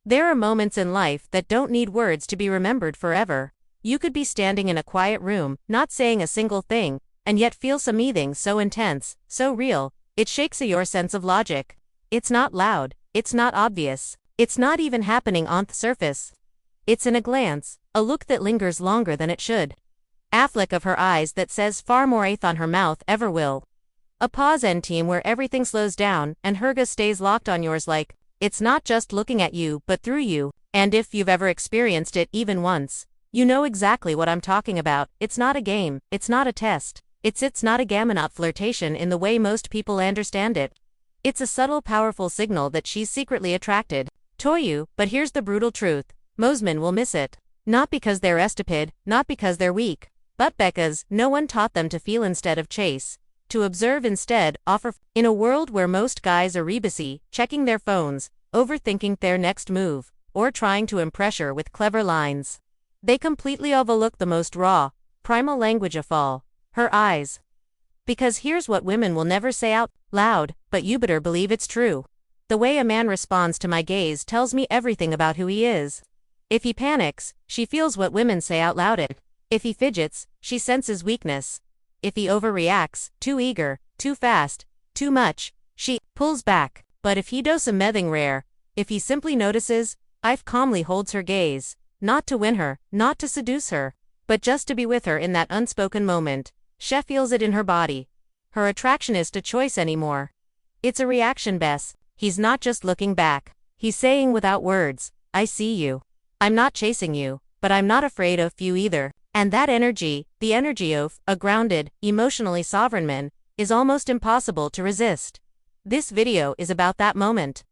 There are moments in life that don't need words to be remembered forever. You could be standing in a quiet room, not saying a single thing, and yet feel something so intense, so real, it shakes your sense of logic. It's not loud, it's not obvious, it's not even happening on the surface. It's in a glance, a look that lingers longer than it should. A flick of her eyes that says far more on her mouth ever will. A pause and team where everything slows down and her gaze stays locked on yours like, it's not just looking at you but through you, and if you've ever experienced it even once, you know exactly what I'm talking about. It's not a game, it's not a test, it's not a game, not flirtation in the way most people understand it. It's a subtle powerful signal that she's secretly attracted to you, but here's the brutal truth, most men will miss it. Not because they're stupid, not because they're weak, but because no one taught them to feel instead of chase, to observe instead, offer. In a world where most guys are busy, checking their phones, overthinking their next move, or trying to impress her with clever lines, they completely overlook the most raw, primal language of all, her eyes. Because here's what women will never say out loud, but you better believe it's true. The way a man responds to my gaze tells me everything about who he is. If he panics, she feels what women say out loud. If he fidgets, she senses weakness. If he overreacts, too eager, too fast, too much, she pulls back. But if he does something rare, if he simply notices, I've calmly holds her gaze, not to win her, not to seduce her, but just to be with her in that unspoken moment. She feels it in her body. Her attraction isn't a choice anymore. It's a reaction, Bess. He's not just looking back. He's saying without words, I see you. I'm not chasing you, but I'm not afraid of you either. And that energy, the energy of a grounded, emotionally sovereign man, is almost impossible to resist. This video is about that moment.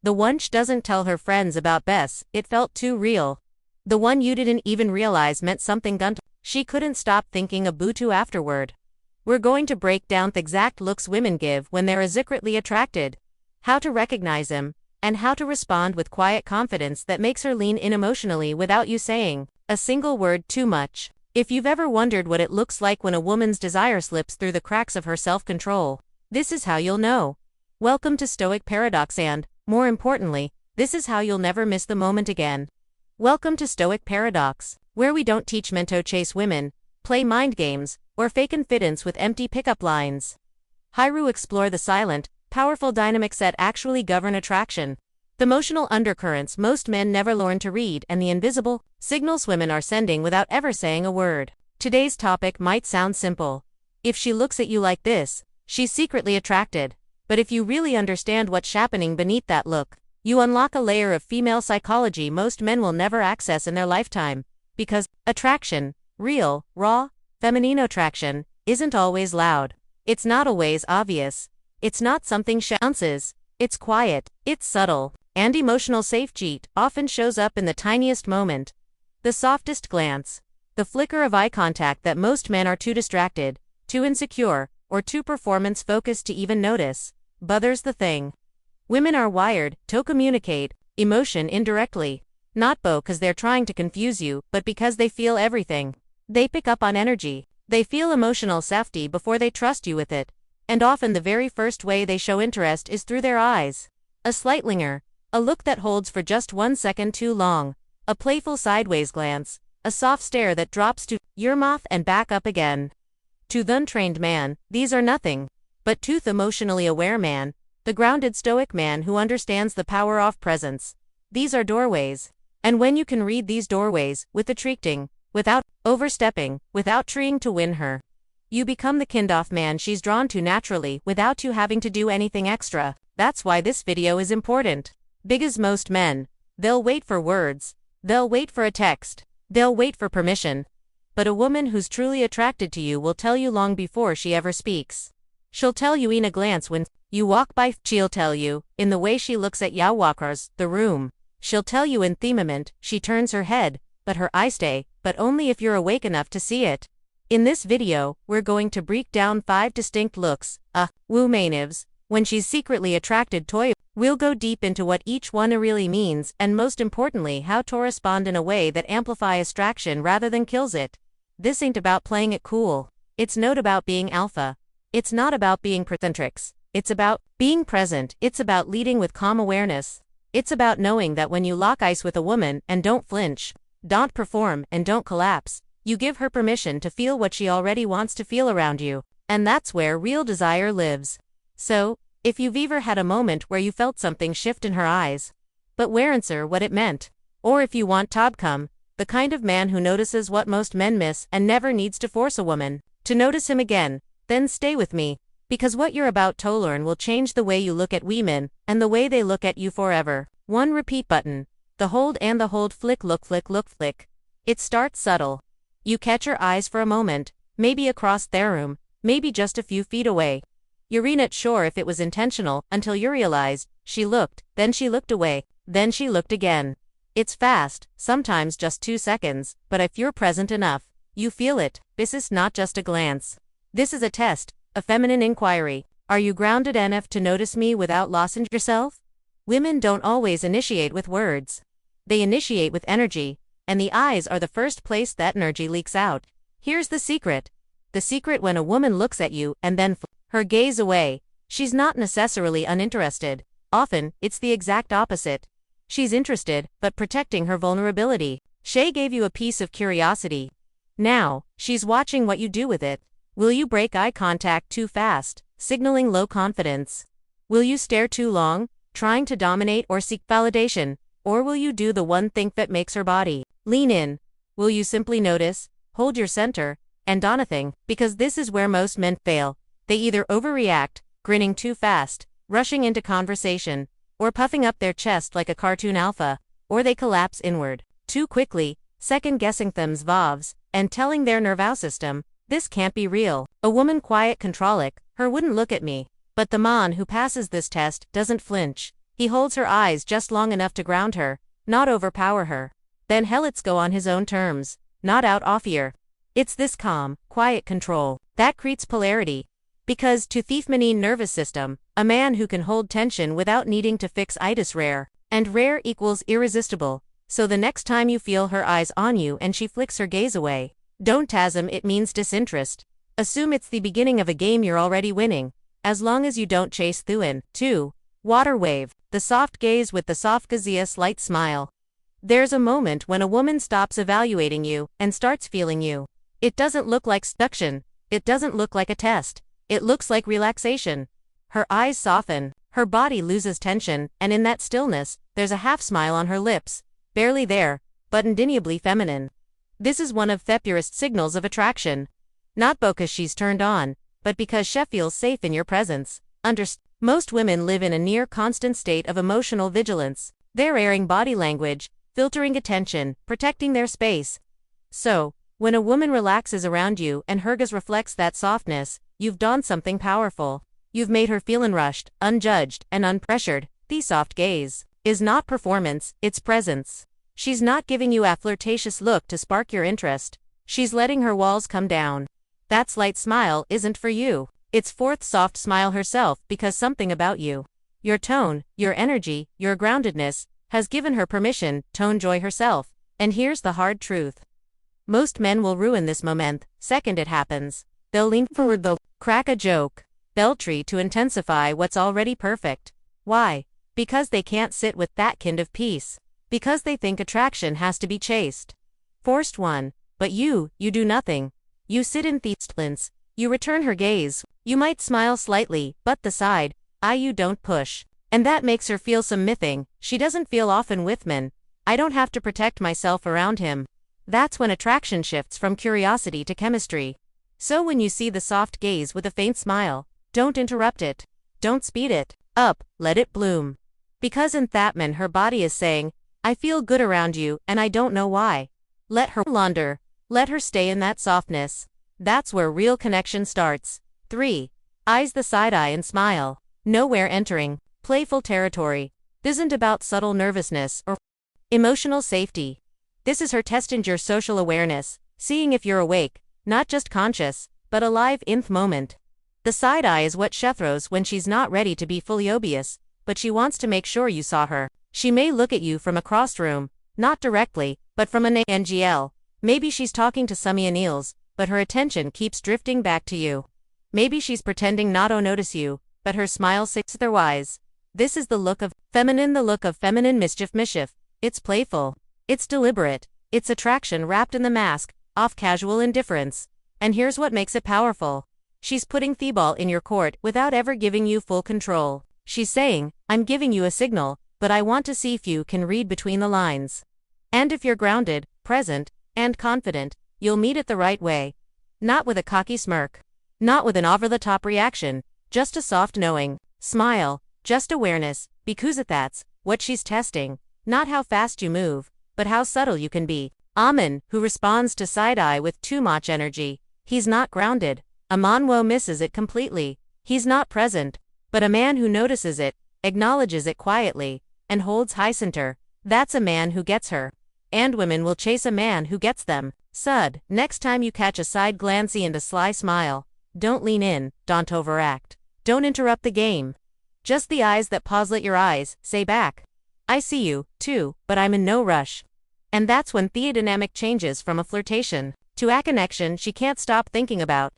The one she doesn't tell her friends about Bess, it felt too real. The one you didn't even realize meant something gun. She couldn't stop thinking of Butu afterward. We're going to break down the exact looks women give when they're secretly attracted, how to recognize them, and how to respond with quiet confidence that makes her lean in emotionally without you saying a single word too much. If you've ever wondered what it looks like when a woman's desire slips through the cracks of her self-control, this is how you'll know. Welcome to Stoic Paradox and, more importantly, this is how you'll never miss the moment again. Welcome to Stoic Paradox, where we don't teach men to chase women, play mind games, or fake confidence with empty pickup lines. Hiru explore the silent, powerful dynamics that actually govern attraction, the emotional undercurrents most men never learn to read, and the invisible signals women are sending without ever saying a word. Today's topic might sound simple. If she looks at you like this, she's secretly attracted. But if you really understand what's happening beneath that look, you unlock a layer of female psychology most men will never access in their lifetime. Because attraction, real, raw, feminine attraction, isn't always loud. It's not always obvious. It's not something she announces. It's quiet, it's subtle, and emotional safety often shows up in the tiniest moment. The softest glance. The flicker of eye contact that most men are too distracted, too insecure, or too performance-focused to even notice. But there's the thing. Women are wired to communicate emotion indirectly. Not because they're trying to confuse you, but because they feel everything. They pick up on energy. They feel emotional safety before they trust you with it. And often the very first way they show interest is through their eyes. A slight linger. A look that holds for just 1 second too long. A playful sideways glance. A soft stare that drops to your mouth and back up again. To the untrained man, these are nothing. But to the emotionally aware man, the grounded stoic man who understands the power of presence, these are doorways. And when you can read these doorways, with attracting, without overstepping, without trying to win her, you become the kind of man she's drawn to naturally without you having to do anything extra. That's why this video is important. Because most men, they'll wait for words, they'll wait for a text, they'll wait for permission. But a woman who's truly attracted to you will tell you long before she ever speaks. She'll tell you in a glance when you walk by, she'll tell you in the way she looks at you walkers, the room. She'll tell you in the moment she turns her head, but her eyes stay, but only if you're awake enough to see it. In this video, we're going to break down 5 distinct looks, woman's, when she's secretly attracted to you. We'll go deep into what each one really means, and most importantly how to respond in a way that amplifies attraction rather than kills it. This ain't about playing it cool. It's not about being alpha. It's not about being precentrix. It's about being present. It's about leading with calm awareness. It's about knowing that when you lock eyes with a woman and don't flinch, don't perform, and don't collapse, you give her permission to feel what she already wants to feel around you. And that's where real desire lives. So, if you've ever had a moment where you felt something shift in her eyes, but weren't sure what it meant, or if you want Tobcom, the kind of man who notices what most men miss and never needs to force a woman to notice him again, then stay with me, because what you're about to learn will change the way you look at women and the way they look at you forever. 1. Repeat button. The hold and the hold flick look flick look flick. It starts subtle. You catch her eyes for a moment, maybe across their room, maybe just a few feet away. You're not sure if it was intentional until you realized she looked, then she looked away, then she looked again. It's fast, sometimes just 2 seconds, but if you're present enough, you feel it. This is not just a glance. This is a test, a feminine inquiry. Are you grounded enough to notice me without losing yourself? Women don't always initiate with words. They initiate with energy, and the eyes are the first place that energy leaks out. Here's the secret. The secret: when a woman looks at you and then her gaze away, she's not necessarily uninterested. Often, it's the exact opposite. She's interested, but protecting her vulnerability. She gave you a piece of curiosity. Now, she's watching what you do with it. Will you break eye contact too fast, signaling low confidence? Will you stare too long, trying to dominate or seek validation? Or will you do the one thing that makes her body lean in? Will you simply notice, hold your center, and do nothing? Because this is where most men fail. They either overreact, grinning too fast, rushing into conversation, or puffing up their chest like a cartoon alpha, or they collapse inward too quickly, second-guessing themselves, and telling their nervous system, this can't be real. A woman quiet controlic, her wouldn't look at me. But the man who passes this test doesn't flinch. He holds her eyes just long enough to ground her, not overpower her. Then let's go on his own terms, not out off ear. It's this calm, quiet control that creates polarity. Because to the feminine nervous system, a man who can hold tension without needing to fix it is rare, and rare equals irresistible. So the next time you feel her eyes on you and she flicks her gaze away, don't assume it means disinterest. Assume it's the beginning of a game you're already winning, as long as you don't chase through in. 2. Water wave. The soft gaze with the soft gazeous light smile. There's a moment when a woman stops evaluating you and starts feeling you. It doesn't look like seduction. It doesn't look like a test. It looks like relaxation. Her eyes soften, her body loses tension, and in that stillness, there's a half smile on her lips, barely there, but undeniably feminine. This is one of the purest signals of attraction. Not because she's turned on, but because she feels safe in your presence. Most women live in a near constant state of emotional vigilance. They're airing body language, filtering attention, protecting their space. So, when a woman relaxes around you and her gaze reflects that softness, you've done something powerful. You've made her feel unrushed, unjudged, and unpressured. The soft gaze is not performance, it's presence. She's not giving you a flirtatious look to spark your interest. She's letting her walls come down. That slight smile isn't for you. It's fourth soft smile herself, because something about you, your tone, your energy, your groundedness, has given her permission to enjoy herself. And here's the hard truth. Most men will ruin this moment, second it happens. They'll lean forward, they'll crack a joke, they'll try to intensify what's already perfect. Why? Because they can't sit with that kind of peace. Because they think attraction has to be chased. Forced one. But you do nothing. You sit in silence. You return her gaze. You might smile slightly, but the side eye you don't push. And that makes her feel some mything she doesn't feel often with men. I don't have to protect myself around him. That's when attraction shifts from curiosity to chemistry. So when you see the soft gaze with a faint smile, don't interrupt it. Don't speed it up, let it bloom. Because in that moment her body is saying, I feel good around you and I don't know why. Let her wander. Let her stay in that softness. That's where real connection starts. 3. Eyes the side eye and smile. Nowhere entering playful territory. This isn't about subtle nervousness or emotional safety. This is her testing your social awareness, seeing if you're awake, not just conscious, but alive in the moment. The side eye is what she throws when she's not ready to be fully obvious, but she wants to make sure you saw her. She may look at you from across room, not directly, but from an angle. Maybe she's talking to Summy and Eels, but her attention keeps drifting back to you. Maybe she's pretending not to notice you, but her smile says otherwise. This is the look of feminine mischief. It's playful. It's deliberate. It's attraction wrapped in the mask of casual indifference. And here's what makes it powerful. She's putting the-ball in your court without ever giving you full control. She's saying, I'm giving you a signal, but I want to see if you can read between the lines. And if you're grounded, present, and confident, you'll meet it the right way. Not with a cocky smirk. Not with an over-the-top reaction. Just a soft knowing. Smile. Just awareness, because that's what she's testing. Not how fast you move, but how subtle you can be. A man who responds to side-eye with too much energy, he's not grounded. A man who misses it completely, he's not present. But a man who notices it, acknowledges it quietly, and holds high center, that's a man who gets her. And women will chase a man who gets them. Sud, next time you catch a side glancy and a sly smile, don't lean in, don't overact. Don't interrupt the game. Just the eyes that pause, let your eyes say back. I see you, too, but I'm in no rush. And that's when the dynamic changes from a flirtation to a connection she can't stop thinking about.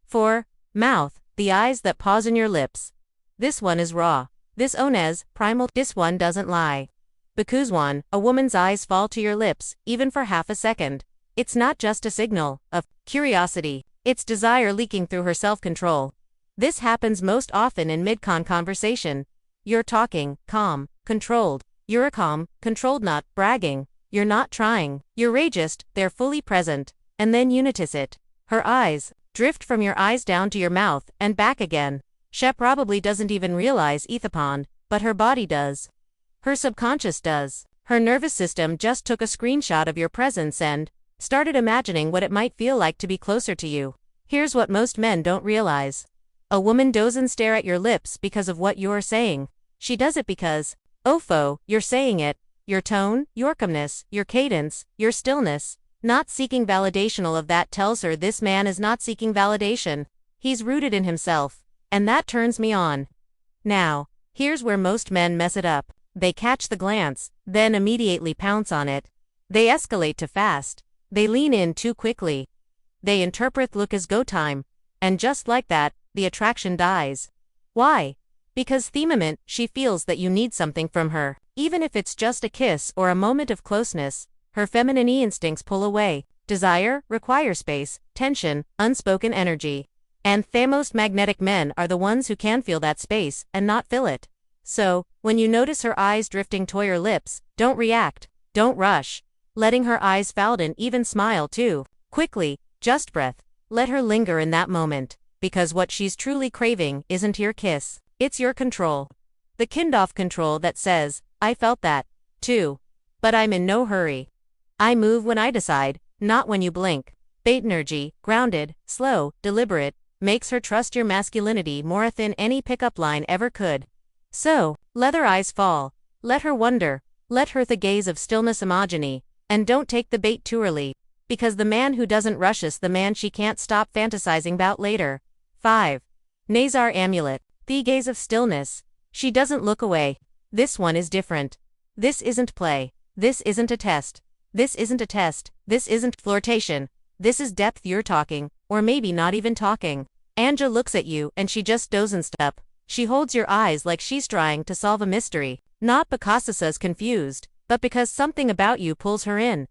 4. Mouth, the eyes that pause in your lips. This one is raw. This ones, primal. This one doesn't lie. Because a woman's eyes fall to your lips, even for half a second. It's not just a signal of curiosity. It's desire leaking through her self-control. This happens most often in mid-con conversation. You're talking, calm, controlled. You're a calm, controlled, not bragging. You're not trying. You're just, they're fully present. And then you notice it. Her eyes drift from your eyes down to your mouth and back again. She probably doesn't even realize Ethapond, but her body does. Her subconscious does. Her nervous system just took a screenshot of your presence and started imagining what it might feel like to be closer to you. Here's what most men don't realize. A woman doesn't stare at your lips because of what you're saying. She does it because, you're saying it. Your tone, your calmness, your cadence, your stillness, not seeking validation. All of that tells her this man is not seeking validation. He's rooted in himself. And that turns me on. Now, here's where most men mess it up. They catch the glance, then immediately pounce on it. They escalate too fast. They lean in too quickly. They interpret look as go time. And just like that, the attraction dies. Why? Because the moment she feels that you need something from her, even if it's just a kiss or a moment of closeness, her feminine instincts pull away. Desire requires space, tension, unspoken energy. And the most magnetic men are the ones who can feel that space and not fill it. So, when you notice her eyes drifting to your lips, don't react, don't rush. Letting her eyes fold and even smile too quickly, just breath. Let her linger in that moment. Because what she's truly craving isn't your kiss, it's your control. The kind of control that says, I felt that, too. But I'm in no hurry. I move when I decide, not when you blink. Bait energy, grounded, slow, deliberate, makes her trust your masculinity more than any pickup line ever could. So, let her eyes fall. Let her wonder. Let her the gaze of stillness homogeny. And don't take the bait too early. Because the man who doesn't rush is the man she can't stop fantasizing about later. 5. Nazar amulet, the gaze of stillness. She doesn't look away. This one is different. This isn't play. This isn't a test. This isn't a test. This isn't flirtation. This is depth. You're talking, or maybe not even talking. Anja looks at you and she just doesn't stop. She holds your eyes like she's trying to solve a mystery. Not because she's confused, but because something about you pulls her in.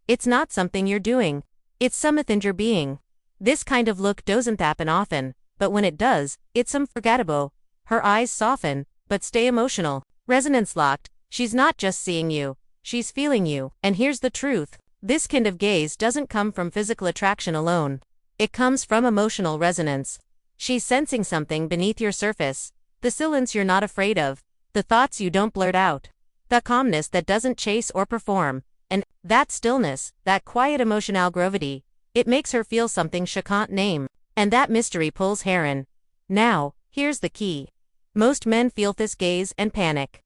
It's not something you're doing. It's something you're being. This kind of look doesn't happen often, but when it does, it's unforgettable. Her eyes soften, but stay emotional. Resonance locked. She's not just seeing you, she's feeling you. And here's the truth. This kind of gaze doesn't come from physical attraction alone. It comes from emotional resonance. She's sensing something beneath your surface. The silence you're not afraid of. The thoughts you don't blurt out. The calmness that doesn't chase or perform. And that stillness, that quiet emotional gravity, it makes her feel something she can't name. And that mystery pulls her in. Now, here's the key. Most men feel this gaze and panic.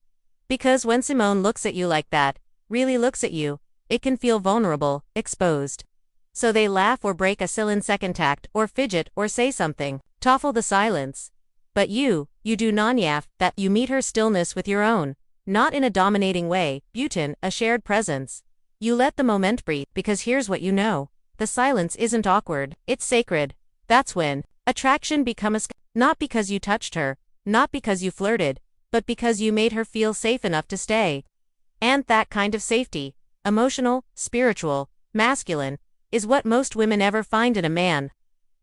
Because when Simone looks at you like that, really looks at you, it can feel vulnerable, exposed. So they laugh or break a second tact or fidget or say something, toffle the silence. But you do non-yaff, that you meet her stillness with your own. Not in a dominating way, Butin, a shared presence. You let the moment breathe, because here's what you know. The silence isn't awkward, it's sacred. That's when attraction becomes not because you touched her, not because you flirted, but because you made her feel safe enough to stay. And that kind of safety, emotional, spiritual, masculine, is what most women ever find in a man.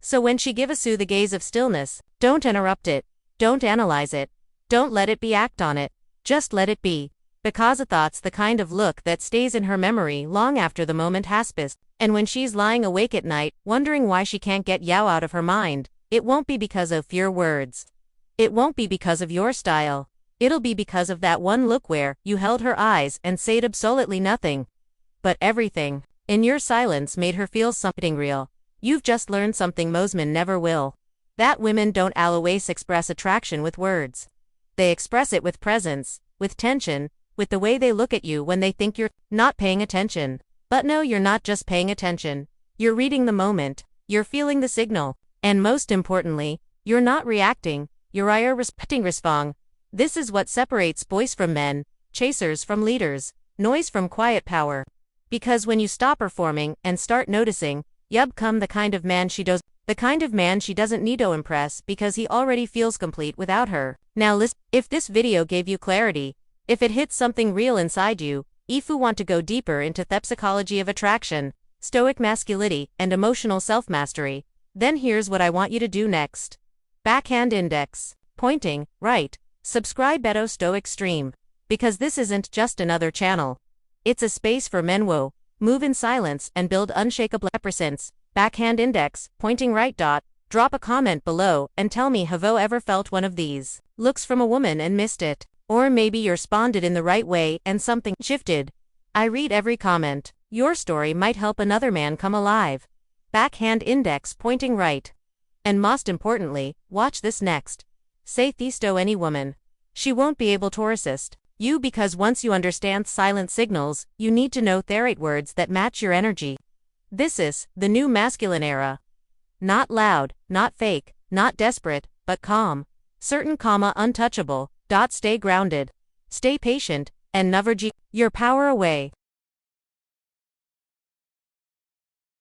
So when she gives you the gaze of stillness, don't interrupt it, don't analyze it, don't let it be act on it, just let it be. Because a thought's the kind of look that stays in her memory long after the moment has passed. And when she's lying awake at night, wondering why she can't get you out of her mind, it won't be because of your words. It won't be because of your style. It'll be because of that one look where you held her eyes and said absolutely nothing. But everything in your silence made her feel something real. You've just learned something most men never will. That women don't always express attraction with words. They express it with presence, with tension, with the way they look at you when they think you're not paying attention. But no, you're not just paying attention. You're reading the moment. You're feeling the signal. And most importantly, you're not reacting. You're responding. This is what separates boys from men, chasers from leaders, noise from quiet power. Because when you stop performing and start noticing, you become the kind of man she doesn't need to impress because he already feels complete without her. Now listen, if this video gave you clarity, if it hit something real inside you, if you want to go deeper into the psychology of attraction, stoic masculinity, and emotional self-mastery, then here's what I want you to do next. Backhand index, pointing, right. Subscribe Beto Stoic Stream. Because this isn't just another channel. It's a space for men who move in silence and build unshakable represents. Backhand index, pointing right. Drop a comment below and tell me, have you ever felt one of these looks from a woman and missed it? Or maybe you responded in the right way and something shifted. I read every comment. Your story might help another man come alive. Backhand index, pointing right. And most importantly, watch this next. Say this to any woman. She won't be able to resist you because once you understand silent signals, you need to know the right words that match your energy. This is the new masculine era. Not loud, not fake, not desperate, but calm. Certain, untouchable. Stay grounded. Stay patient, and never give your power away.